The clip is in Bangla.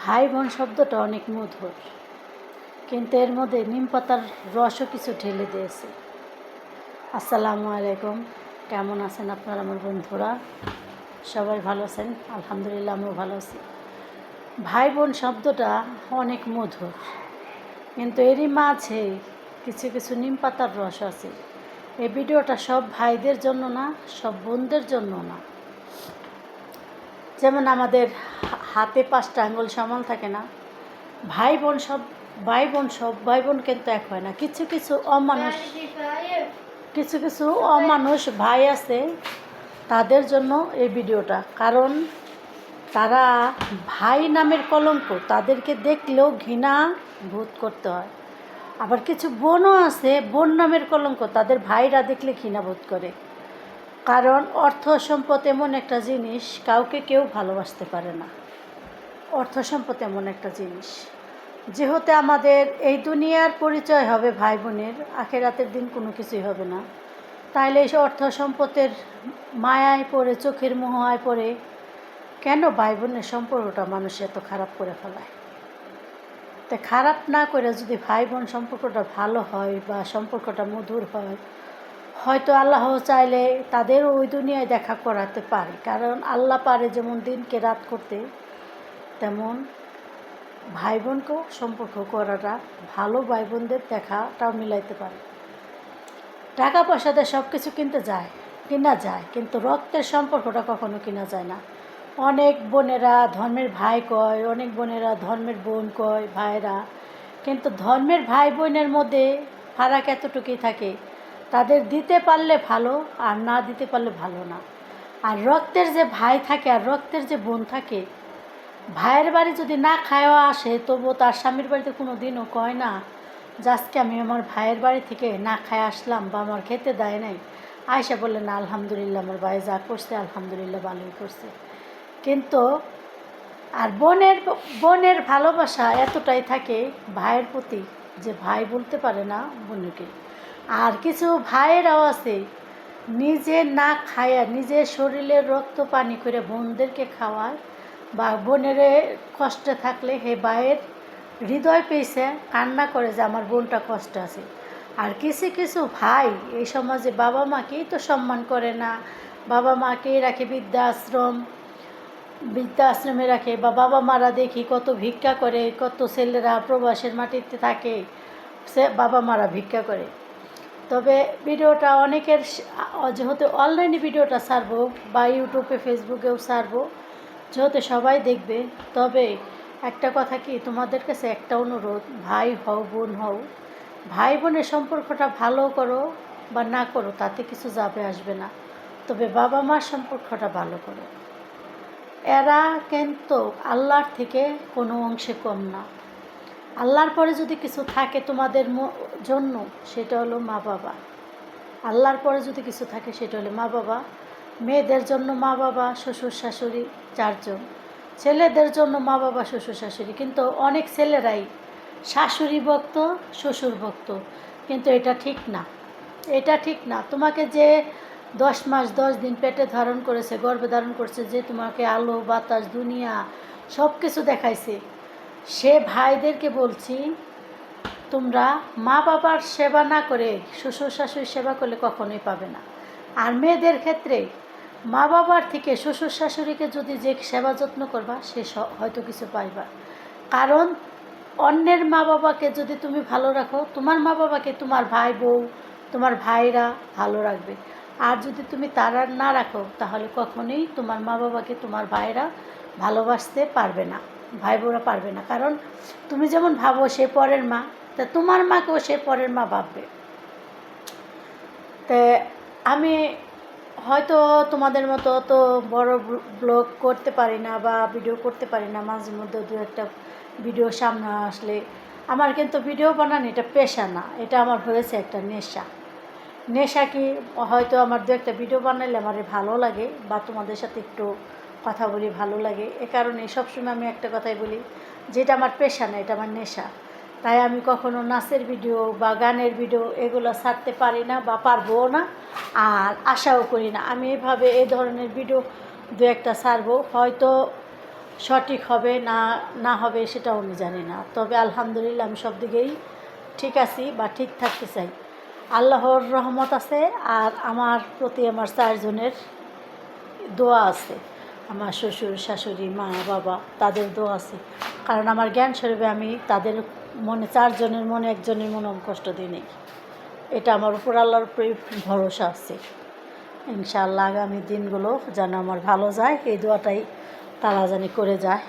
ভাই বোন শব্দটা অনেক মধুর, কিন্তু এর মধ্যে নিম পাতার রসও কিছু ঢেলে দিয়েছে। আসসালামু আলাইকুম, কেমন আছেন আপনারা আমার বন্ধুরা? সবাই ভালো আছেন? আলহামদুলিল্লাহ, আমিও ভালো আছি। ভাই বোন শব্দটা অনেক মধুর, কিন্তু এরই মাঝে কিছু কিছু নিম পাতার রস আছে। এই ভিডিওটা সব ভাইদের জন্য না, সব বোনদের জন্য না। যেমন আমাদের হাতে 5টা আঙ্গুল সমান থাকে না, ভাই বোন সব ভাই বোন কিন্তু এক হয় না। কিছু কিছু অমানুষ ভাই আছে, তাদের জন্য এই ভিডিওটা। কারণ তারা ভাই নামের কলঙ্ক, তাদেরকে দেখলেও ঘৃণা বোধ করতে হয়। আবার কিছু বোনও আছে, বোন নামের কলঙ্ক, তাদের ভাইরা দেখলে ঘৃণা বোধ করে। কারণ অর্থ সম্পদ এমন একটা জিনিস, কাউকে কেউ ভালোবাসতে পারে না। অর্থ সম্পদ এমন একটা জিনিস, যেহেতু আমাদের এই দুনিয়ার পরিচয় হবে ভাই বোনের, আখেরাতের দিন কোনো কিছুই হবে না। তাইলে এই অর্থ সম্পদের মায়ায় পড়ে, চোখের মোহায় পড়ে কেন ভাই বোনের সম্পর্কটা মানুষ এত খারাপ করে ফেলায়? তো খারাপ না করে যদি ভাই বোন সম্পর্কটা ভালো হয় বা সম্পর্কটা মধুর হয়, হয়তো আল্লাহ চাইলে তাদের ওই দুনিয়ায় দেখা করাতে পারে। কারণ আল্লাহ পারে যেমন দিনকে রাত করতে, তেমন ভাই বোনকেও সম্পর্ক করাটা ভালো, ভাই বোনদের দেখাটাও মিলাইতে পারে। টাকা পয়সাতে সব কিছু কিনা যায়, কিন্তু রক্তের সম্পর্কটা কখনো কিনা যায় না। অনেক বোনেরা ধর্মের ভাই কয়, অনেক বোনেরা ধর্মের বোন কয়, ভাইরা। কিন্তু ধর্মের ভাই বোনের মধ্যে ফারাক এতটুকুই থাকে, তাদের দিতে পারলে ভালো, আর না দিতে পারলে ভালো না। আর রক্তের যে ভাই থাকে আর রক্তের যে বোন থাকে, ভাইয়ের বাড়ি যদি না খাওয়া আসে, তবুও তার স্বামীর বাড়িতে কোনো দিনও কয় না যে আজকে আমি আমার ভাইয়ের বাড়ি থেকে না খায় আসলাম বা আমার খেতে দেয় নাই। আয়সা বললেন না, আলহামদুলিল্লাহ, আমার ভাই যা করছে আলহামদুলিল্লাহ ভালোই করছে। কিন্তু আর বোনের ভালোবাসা এতটাই থাকে ভাইয়ের প্রতি, যে ভাই বলতে পারে না বোনকে। আর কিছু ভাইয়েরাও আছে, নিজে না খায়া নিজের শরীরের রক্ত পানি করে বোনদেরকে খাওয়ায়, বা বোনেরে কষ্টে থাকলে হে ভাইয়ের হৃদয় পেয়েছে, কান্না করে যে আমার বোনটা কষ্ট আছে। আর কিছু কিছু ভাই এই সমাজে বাবা মাকেই তো সম্মান করে না, বাবা মাকেই রাখে বৃদ্ধাশ্রমে রাখে, বা বাবা মারা দেখি কত ভিক্ষা করে, কত ছেলেরা প্রবাসের মাটিতে থাকে, সে বাবা মারা ভিক্ষা করে। তবে ভিডিওটা অনেকের, যেহেতু অনলাইনে ভিডিওটা ছাড়বো বা ইউটিউবে ফেসবুকেও ছাড়বো, যেহেতু সবাই দেখবে, তবে একটা কথা কি, তোমাদের কাছে একটা অনুরোধ, ভাই হও বোন হও, ভাই বোনের সম্পর্কটা ভালো করো বা না করো, তাতে কিছু যাবে আসবে না। তবে বাবা মার সম্পর্কটা ভালো করো। এরা কিন্তু আল্লাহর থেকে কোনো অংশে কম না। আল্লাহর পরে যদি কিছু থাকে তোমাদের জন্য, সেটা হলো মা বাবা। আল্লাহর পরে যদি কিছু থাকে, সেটা হলো মা বাবা। মেয়েদের জন্য মা বাবা, শ্বশুর শাশুড়ি 4জন, ছেলেদের জন্য মা বাবা, শ্বশুর শাশুড়ি। কিন্তু অনেক ছেলেরাই শাশুড়ি ভক্ত, শ্বশুর ভক্ত, কিন্তু এটা ঠিক না। এটা ঠিক না। তোমাকে যে 10 মাস 10 দিন পেটে ধারণ করেছে, গর্ভে ধারণ করেছে, যে তোমাকে আলো বাতাস দুনিয়া সব কিছু দেখাইছে, সে ভাইদেরকে বলছি, তোমরা মা বাবার সেবা না করে শ্বশুর শাশুড়ির সেবা করলে কখনোই পাবে না। আর মেয়েদের ক্ষেত্রে মা বাবার থেকে শ্বশুর শাশুড়িকে যদি যে সেবা যত্ন করবা, সে হয়তো কিছু পাইবা। কারণ অন্যের মা বাবাকে যদি তুমি ভালো রাখো, তোমার মা বাবাকে তোমার ভাই বউ, তোমার ভাইরা ভালো রাখবে। আর যদি তুমি তারা না রাখো, তাহলে কখনোই তোমার মা বাবাকে তোমার ভাইরা ভালোবাসতে পারবে না, ভাই বোরা পারবে না। কারণ তুমি যেমন ভাবো সে পরের মা, তা তোমার মাকেও সে পরের মা ভাববে। তা আমি হয়তো তোমাদের মতো তো বড় ব্লগ করতে পারি না বা ভিডিও করতে পারি না, মাঝে মধ্যে 2-1টা ভিডিও সামনে আসলে। আমার কিন্তু ভিডিও বানানো এটা পেশা না, এটা আমার হয়েছে একটা নেশা। কি, হয়তো আমার 2-1টা ভিডিও বানাইলে আমার ভালো লাগে, বা তোমাদের সাথে একটু কথা বলি ভালো লাগে। এ কারণে সবসময় আমি একটা কথাই বলি, যেটা আমার পেশা না, এটা আমার নেশা। তাই আমি কখনো নাচের ভিডিও বা গানের ভিডিও এগুলো ছাড়তে পারি না বা পারবও না, আর আশাও করি না। আমি এভাবে এই ধরনের ভিডিও 2-1টা ছাড়বো, হয়তো সঠিক হবে না না হবে সেটাও আমি জানি না, তবে আলহামদুলিল্লাহ আমি সব দিকেই ঠিক আছি বা ঠিক থাকতে চাই। আল্লাহর রহমত আছে, আর আমার প্রতি আমার 4 জনের দোয়া আছে। আমার শ্বশুর শাশুড়ি মা বাবা তাদের দোয়া আছে, কারণ আমার জ্ঞান শরীফে আমি তাদের মনে 4 জনের মনে একজনের মনে আমি কষ্ট দিই নেই। এটা আমার উপর আল্লাহর উপরে ভরসা আছে। ইনশাআল্লাহ আগামী দিনগুলো যেন আমার ভালো যায়, এই দোয়াটাই তারা জানি করে যায়।